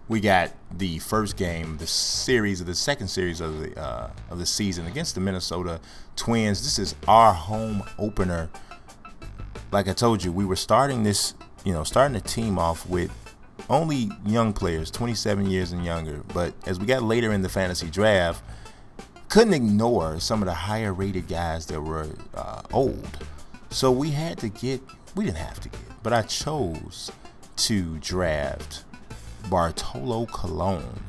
We got the first game, the second series of the season against the Minnesota Twins. This is our home opener. Like I told you, we were starting the team off with only young players, 27 years and younger. But as we got later in the fantasy draft, couldn't ignore some of the higher rated guys that were old. So we didn't have to get, but I chose to draft Bartolo Colon.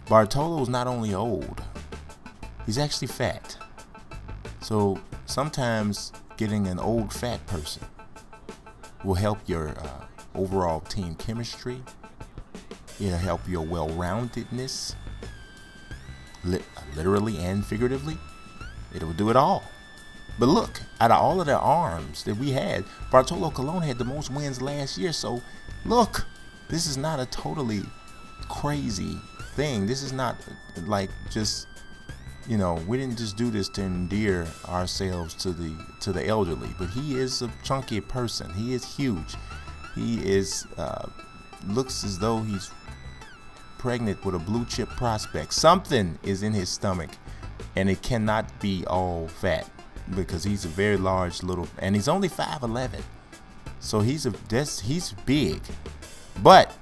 Bartolo's not only old, he's actually fat. So sometimes getting an old fat person will help your overall team chemistry. It'll help your well-roundedness, literally and figuratively. It'll do it all. But look, out of all of the arms that we had, Bartolo Colon had the most wins last year. So look, this is not a totally crazy thing. This is not like just, we didn't just do this to endear ourselves to the elderly. But he is a chunky person. He is huge. He is looks as though he's pregnant with a blue chip prospect. Something is in his stomach, and it cannot be all fat, because he's a very large and he's only 5'11". So he's big. But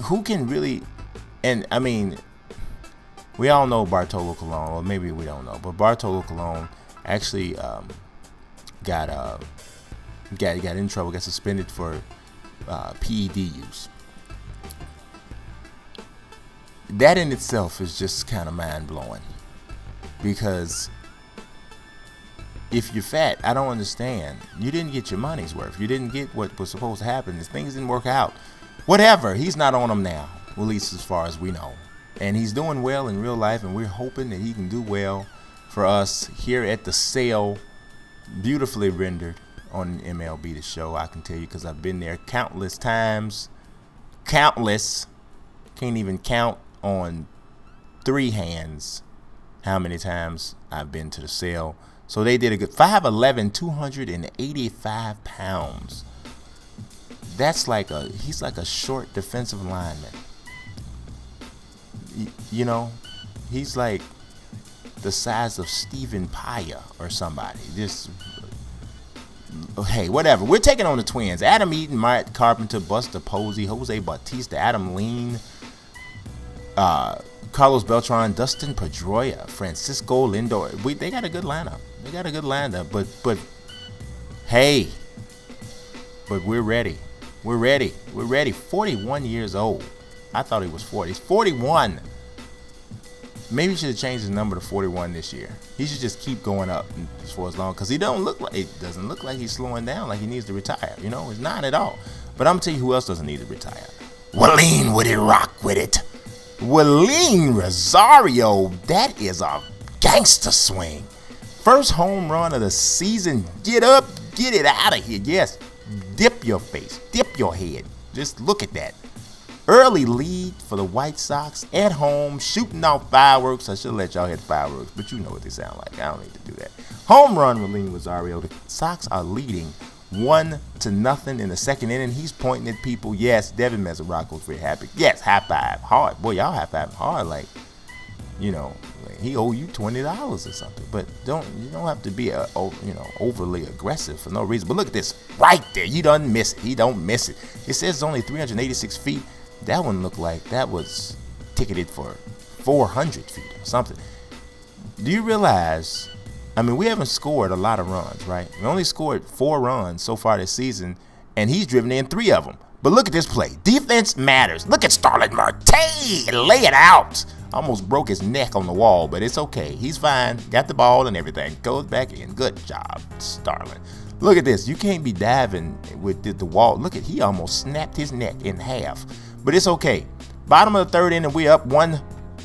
who can really, and I mean, we all know Bartolo Colon, or maybe we don't know, but Bartolo Colon actually got in trouble, got suspended for PED use. That in itself is just kind of mind-blowing, because if you're fat, I don't understand. You didn't get your money's worth. You didn't get what was supposed to happen. Things didn't work out. Whatever. He's not on them now, at least as far as we know. And he's doing well in real life, and we're hoping that he can do well for us here at the sale. Beautifully rendered on MLB The Show, I can tell you, because I've been there countless times. Countless. Can't even count on 3 hands how many times I've been to the sale. So they did a good 5'11", 285 pounds. That's he's like a short defensive lineman. He's like the size of Stephen Paya or somebody. Hey, whatever. We're taking on the Twins. Adam Eaton, Matt Carpenter, Buster Posey, Jose Bautista, Adam Lean, Carlos Beltran, Dustin Pedroia, Francisco Lindor. They got a good lineup. But hey, we're ready. We're ready. 41 years old. I thought he was 40. He's 41. Maybe he should have changed his number to 41 this year. He should just keep going up for as long, because it doesn't look like he's slowing down, like he needs to retire. It's not at all. But I'm gonna tell you who else doesn't need to retire. Waleem with it, rock with it. Waleem Rosario, that is a gangster swing. First home run of the season. Get up, get it out of here. Yes, dip your face, dip your head. Just look at that. Early lead for the White Sox at home, shooting off fireworks. I should let y'all hit fireworks, but you know what they sound like. I don't need to do that. Home run, Waleem Rosario. The Sox are leading 1-0 in the second inning. He's pointing at people. Yes, Devin Mesoraco's very happy. Yes, high five. Hard. Boy, y'all high five hard, like he owe you $20 or something. But you don't have to be overly aggressive for no reason. But look at this right there. You don't miss it. He don't miss it. It says it's only 386 feet. That one looked like that was ticketed for 400 feet or something. Do you realize? I mean, we haven't scored a lot of runs, right? We only scored 4 runs so far this season, and he's driven in 3 of them. But look at this play. Defense matters. Look at Starlin Marte. Lay it out. Almost broke his neck on the wall, but it's okay. He's fine. Got the ball and everything. Goes back in. Good job, Starlin. Look at this. You can't be diving with the wall. Look at, he almost snapped his neck in half. But it's okay. Bottom of the 3rd inning, we up 1.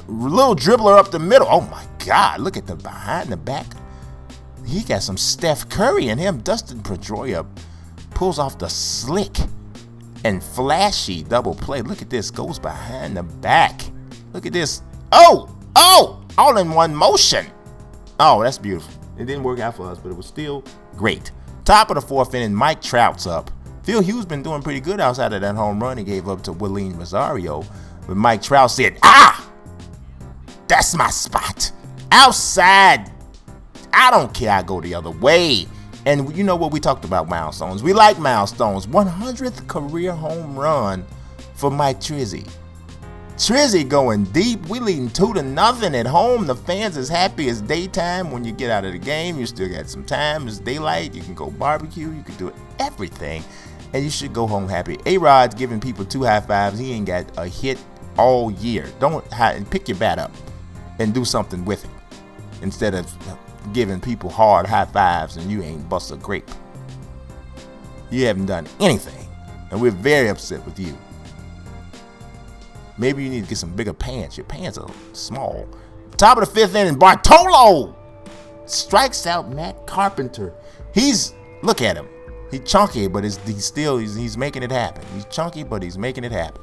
Little dribbler up the middle. Oh, my God. Look at the behind the back. He got some Steph Curry in him. Dustin Pedroia pulls off the slick and flashy double play. Look at this. Goes behind the back. Look at this. Oh, all in one motion. Oh, that's beautiful. It didn't work out for us, but it was still great. Top of the 4th inning, Mike Trout's up. Phil Hughes been doing pretty good outside of that home run he gave up to Waleem Rosario. But Mike Trout said, "Ah, that's my spot. Outside. I don't care. I go the other way." And you know what? We talked about milestones. We like milestones. 100th career home run for Mike Trizzy. Trizzy going deep. We leading 2-0 at home. The fans is happy as daytime. When you get out of the game, you still got some time. It's daylight. You can go barbecue. You can do everything. And you should go home happy. A-Rod's giving people 2 high fives. He ain't got a hit all year. Don't pick your bat up and do something with it instead of giving people hard high fives and you ain't bust a grape. You haven't done anything, and we're very upset with you. Maybe you need to get some bigger pants. Your pants are small. Top of the 5th inning, Bartolo strikes out Matt Carpenter. Look at him. He's chunky, but he's making it happen. He's chunky, but he's making it happen.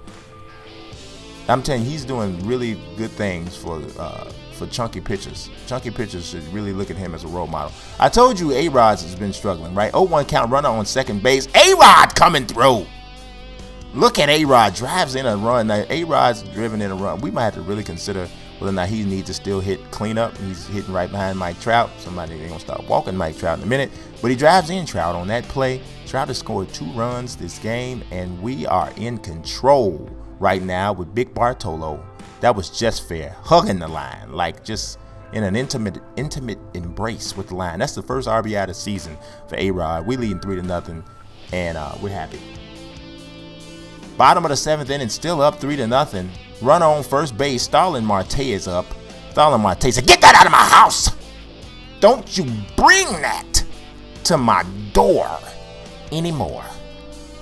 I'm telling you, he's doing really good things for chunky pitchers. Chunky pitchers should really look at him as a role model. I told you A-Rod's has been struggling, right? 0-1 count, runner on second base. A-Rod coming through. Look at A-Rod, drives in a run. Now, A-Rod's driven in a run. We might have to really consider whether or not he needs to still hit cleanup. He's hitting right behind Mike Trout. Somebody ain't gonna start walking Mike Trout in a minute. But he drives in Trout on that play. Trout has scored 2 runs this game, and we are in control right now with Big Bartolo. That was just fair, hugging the line, like just in an intimate embrace with the line. That's the first RBI of the season for A-Rod. We leading 3-0, and we're happy. Bottom of the 7th inning, still up 3-0. Runner on first base, Starlin Marte is up. Starlin Marte said, "Get that out of my house! Don't you bring that to my door anymore.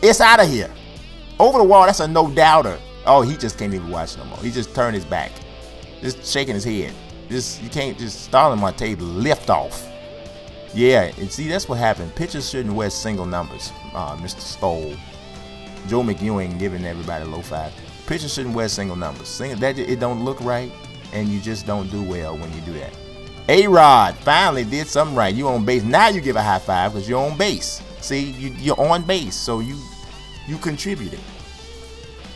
It's out of here." Over the wall, that's a no-doubter. Oh, he just can't even watch no more. He just turned his back. Just shaking his head. You can't just Starlin Marte lift off. Yeah, and see, that's what happened. Pitchers shouldn't wear single numbers, Mr. Stoll. Joe McEwing giving everybody low 5. Pitchers shouldn't wear single numbers. It don't look right, and you just don't do well when you do that. A-Rod finally did something right. You on base. Now you give a high five because you're on base. See, you're on base, so you contributed.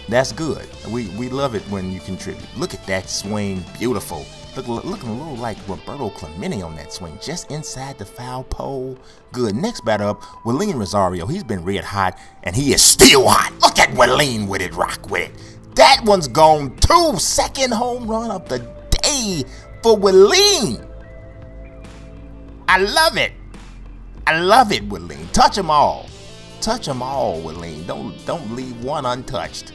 That's good. We love it when you contribute. Look at that swing. Beautiful. Looking a little like Roberto Clemente on that swing. Just inside the foul pole. Good. Next batter up, Willeen Rosario. He's been red hot, and he is still hot. Look at Willeen with it. Rock with it. That one's gone too. Second home run of the day for Willeen. I love it. I love it, Willeen. Touch them all. Touch them all, Willeen. Don't leave one untouched.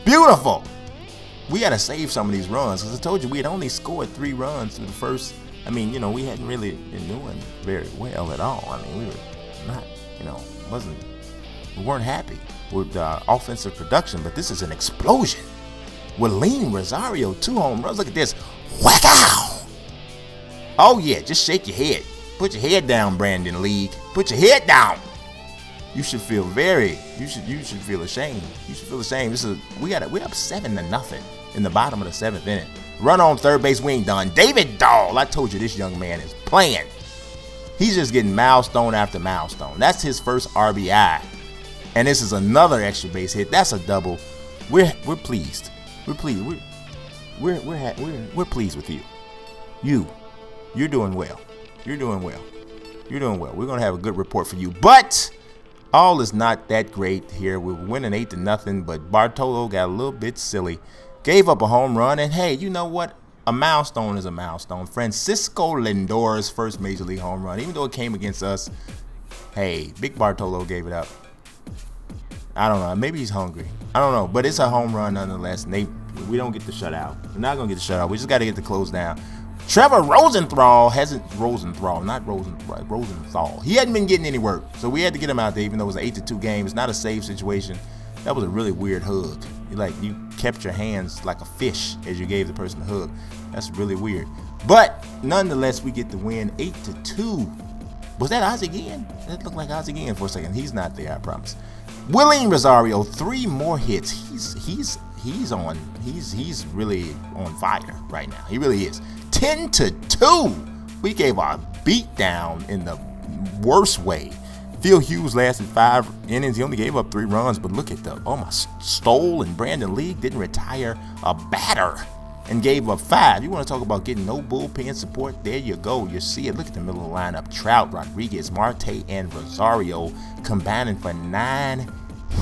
Beautiful. We got to save some of these runs because I told you we had only scored 3 runs through the first. I mean, we hadn't really been doing very well at all. I mean, we were not, we weren't happy with offensive production, but this is an explosion. Willeen Rosario, 2 home runs. Look at this. Whack-ow. Oh, yeah, just shake your head. Put your head down, Brandon League. Put your head down. You should feel you should feel ashamed. You should feel ashamed. We're up 7-0 in the bottom of the 7th inning. Run on third base, we ain't done. David Dahl, I told you this young man is playing. He's just getting milestone after milestone. That's his first RBI. And this is another extra base hit. That's a double. We're pleased. We're pleased. We're pleased with you. You're doing well. You're doing well. You're doing well. We're gonna have a good report for you. But all is not that great here. We're winning 8-0, but Bartolo got a little bit silly. Gave up a home run, and hey, you know what? A milestone is a milestone. Francisco Lindor's first Major League home run, even though it came against us. Hey, Big Bartolo gave it up. I don't know. Maybe he's hungry. I don't know, but it's a home run nonetheless. We don't get the shutout. We're not gonna get the shutout. We just got to get the close down. Trevor Rosenthal He hadn't been getting any work, so we had to get him out there, even though it was an 8-2 game. It's not a save situation. That was a really weird hug. You kept your hands like a fish as you gave the person a hug. That's really weird. But nonetheless, we get the win 8-2. Was that Ozzie Guillen? That looked like Ozzie Guillen for a second. He's not there, I promise. Willeen Rosario, 3 more hits. He's really on fire right now. He really is. 10-2. We gave our beat down in the worst way Phil Hughes lasted 5 innings. He only gave up 3 runs, but look at the Stoll and Brandon League didn't retire a batter and gave up 5. You want to talk about getting no bullpen support? There you go. You see it. Look at the middle of the lineup. Trout, Rodriguez, Marte, and Rosario combining for 9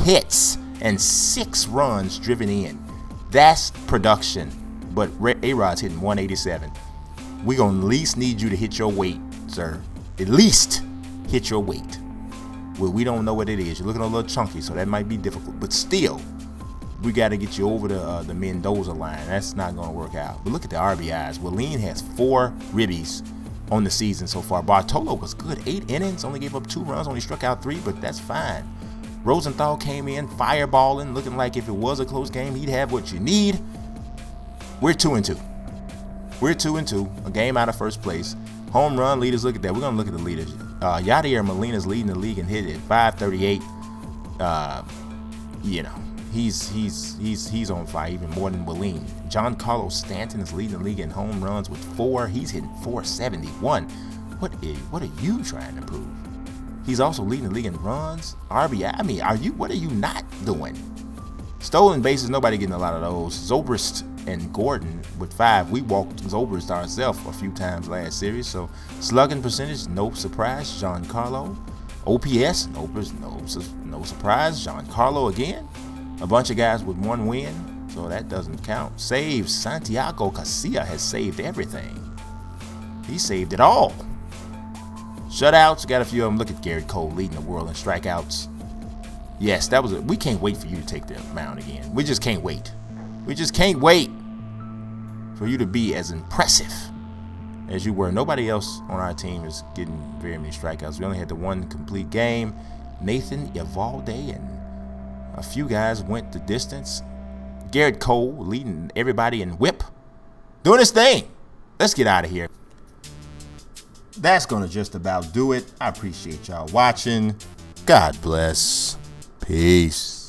hits and 6 runs driven in. That's production. But A-Rod's hitting 187. We're going to at least need you to hit your weight, sir. At least hit your weight. Well, we don't know what it is. You're looking a little chunky, so that might be difficult. But still, we got to get you over the Mendoza line. That's not going to work out. But look at the RBIs. Willeen has 4 ribbies on the season so far. Bartolo was good. 8 innings, only gave up 2 runs, only struck out 3, but that's fine. Rosenthal came in, fireballing, looking like if it was a close game, he'd have what you need. We're 2-2. We're 2-2, a game out of first place. Home run leaders, look at that. We're going to look at the leaders. Yadier Molina's leading the league and hit at 538. You know, he's on fire even more than Willeen. John Carlos Stanton is leading the league in home runs with 4. He's hitting 471. What are you trying to prove? He's also leading the league in runs, RBI. I mean, what are you not doing? Stolen bases, nobody getting a lot of those. Zobrist and Gordon with 5. We walked Zobrist ourselves a few times last series. So slugging percentage, no surprise. Giancarlo. OPS, no surprise. Giancarlo again. A bunch of guys with 1 win, so that doesn't count. Saves, Santiago Casilla has saved everything. He saved it all. Shutouts, got a few of them. Look at Garrett Cole leading the world in strikeouts. Yes, that was it. We can't wait for you to take the mound again. We just can't wait. We just can't wait for you to be as impressive as you were. Nobody else on our team is getting very many strikeouts. We only had the 1 complete game. Nathan Eovaldi and a few guys went the distance. Garrett Cole leading everybody in whip. Doing his thing. Let's get out of here. That's going to just about do it. I appreciate y'all watching. God bless. Peace.